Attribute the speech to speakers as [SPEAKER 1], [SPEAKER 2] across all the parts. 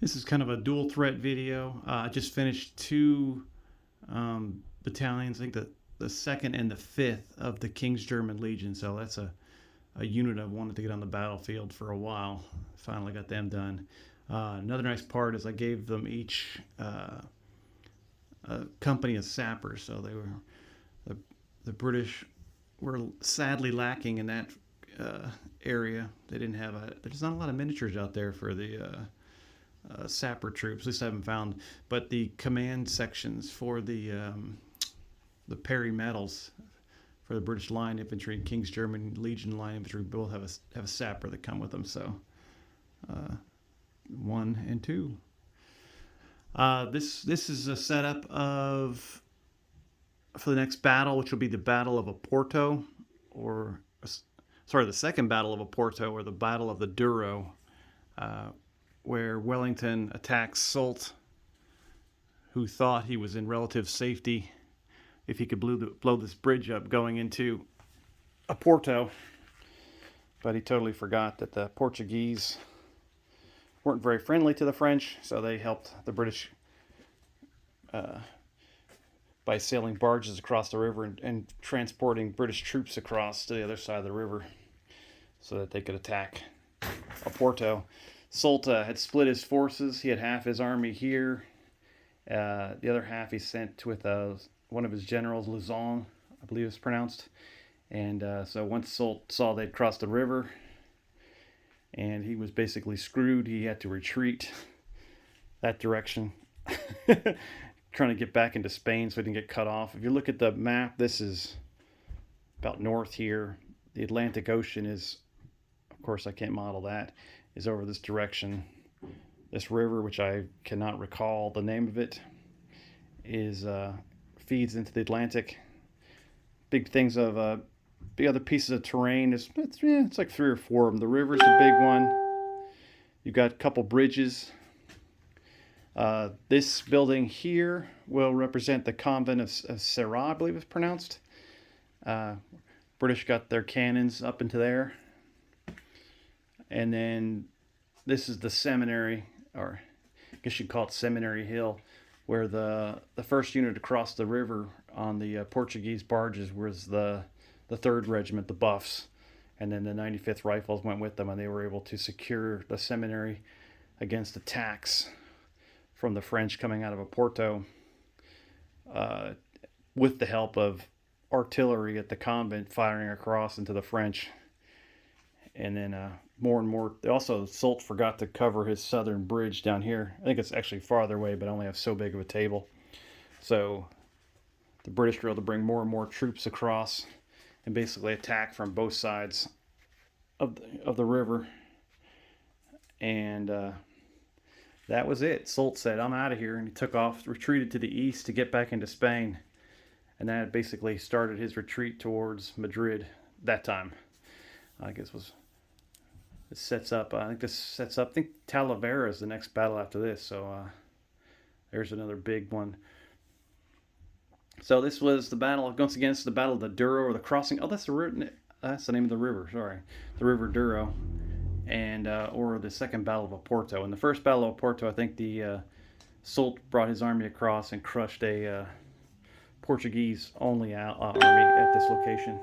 [SPEAKER 1] This is kind of a dual threat video. I just finished two battalions, I think the second and the fifth of the King's German Legion. So that's a unit I wanted to get on the battlefield for a while. Finally got them done. Another nice part is I gave them each a company of sappers. So the, the British were sadly lacking in that area. They didn't have there's not a lot of miniatures out there for the sapper troops. At least I haven't found. But the command sections for the Perry medals for the British Line Infantry and King's German Legion Line Infantry both have a sapper that come with them. So 1 and 2. This is a setup for the next battle, which will be the Battle of Oporto, or sorry, the second Battle of Oporto, or the Battle of the Douro, where Wellington attacks Soult, who thought he was in relative safety if he could blow this bridge up going into Oporto. But he totally forgot that the Portuguese weren't very friendly to the French, so they helped the British by sailing barges across the river and transporting British troops across to the other side of the river so that they could attack Oporto. Soult had split his forces. He had half his army here. The other half he sent with one of his generals, Luzon, I believe it's pronounced. And so once Soult saw they'd crossed the river and he was basically screwed, he had to retreat that direction, trying to get back into Spain so he didn't get cut off. If you look at the map, this is about north here. The Atlantic Ocean is, of course, I can't model that, is over this direction. This river, which I cannot recall the name of it, is feeds into the Atlantic. Big things of big other pieces of terrain. It's like 3 or 4 of them. The river's a big one. You've got a couple bridges. This building here will represent the convent of Serra, I believe it's pronounced. British got their cannons up into there. And then this is the seminary, or I guess you'd call it Seminary Hill, where the first unit to cross the river on the Portuguese barges was the 3rd Regiment, the Buffs. And then the 95th Rifles went with them, and they were able to secure the seminary against attacks from the French coming out of Oporto, with the help of artillery at the convent firing across into the French. And then more and more, also Soult forgot to cover his southern bridge down here. I think it's actually farther away, but I only have so big of a table. So the British were able to bring more and more troops across and basically attack from both sides of the river. And that was it. Soult said, "I'm out of here," and he took off, retreated to the east to get back into Spain. And that basically started his retreat towards Madrid that time. I guess I think this sets up, I think Talavera is the next battle after this. So there's another big one. So this was the battle, once again, it's the Battle of the Douro, or the crossing. Oh, that's the name of the river, sorry. The River Douro. And or the second Battle of Oporto. In the first Battle of Oporto, I think the Soult brought his army across and crushed a Portuguese-only army at this location.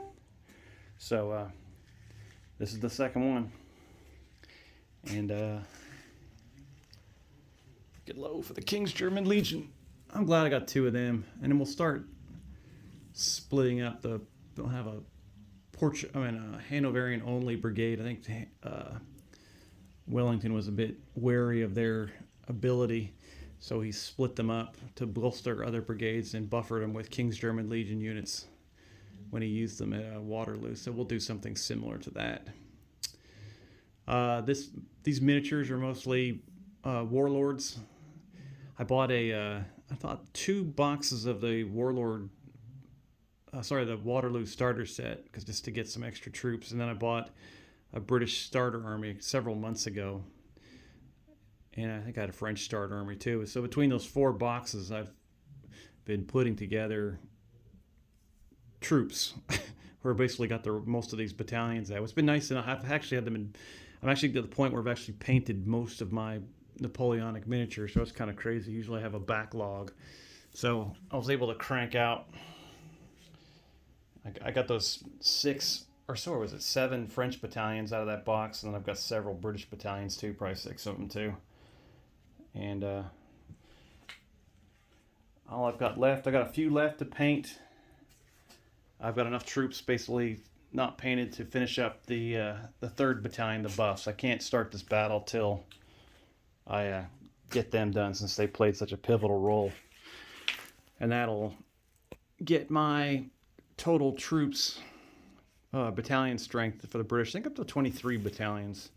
[SPEAKER 1] So this is the second one. And get low for the King's German Legion. I'm glad I got 2 of them. And then we'll start splitting up they'll have a Hanoverian only brigade. I think Wellington was a bit wary of their ability, so he split them up to bolster other brigades and buffered them with King's German Legion units when he used them at Waterloo. So we'll do something similar to that. These miniatures are mostly warlords. I bought I thought 2 boxes of the the Waterloo starter set, just to get some extra troops. And then I bought a British starter army several months ago. And I think I had a French starter army too. So between those 4 boxes, I've been putting together troops where I basically got most of these battalions at. It's been nice, and I've actually had them I'm actually to the point where I've actually painted most of my Napoleonic miniature, so it's kind of crazy. Usually I have a backlog. So I was able to crank out, I got those 6 or so, or was it 7 French battalions out of that box, and then I've got several British battalions too, probably 6 of them too. And all I've got left, I got a few left to paint. I've got enough troops basically not painted to finish up the 3rd battalion, the buffs. I can't start this battle till I get them done, since they played such a pivotal role. And that'll get my total troops battalion strength for the British, I think, up to 23 battalions.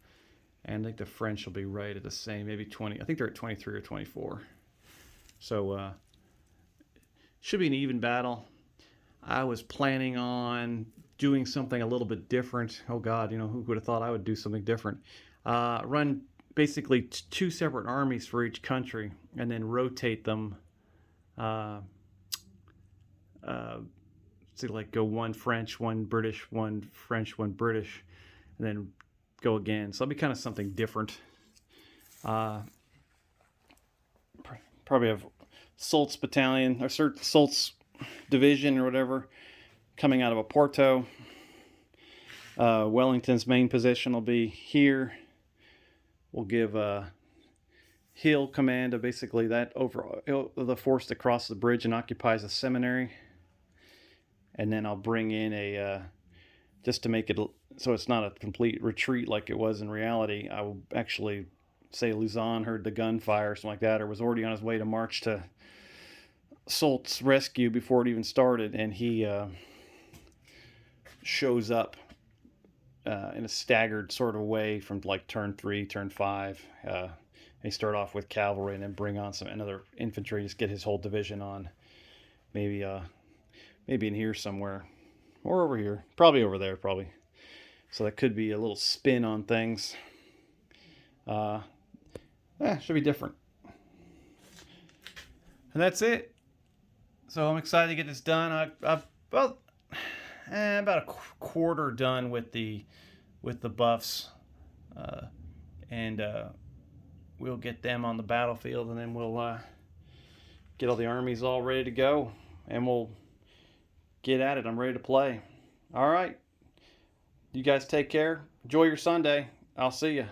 [SPEAKER 1] And I think the French will be right at the same, maybe 20. I think they're at 23 or 24. So should be an even battle. I was planning on doing something a little bit different. Oh God, who would have thought I would do something different? Run basically 2 separate armies for each country, and then rotate them. So like go 1 French, 1 British, 1 French, 1 British, and then go again. So it'll be kind of something different. Probably have Soult's battalion, or Soult's division or whatever, coming out of Oporto. Wellington's main position will be here. We'll give Hill command of basically that over the force that crosses the bridge and occupies the seminary. And then I'll bring in a just to make it so it's not a complete retreat like it was in reality. I will actually say Luzon heard the gunfire or something like that, or was already on his way to march to Soult's rescue before it even started, and he shows up in a staggered sort of way from like turn 3, turn 5. They start off with cavalry and then bring on another infantry, just get his whole division on. Maybe in here somewhere, or over here, probably over there, probably. So that could be a little spin on things. Should be different. And that's it. So I'm excited to get this done. I've about a quarter done with the buffs, and we'll get them on the battlefield, and then we'll get all the armies all ready to go, and we'll get at it. I'm ready to play. All right. You guys take care. Enjoy your Sunday. I'll see you.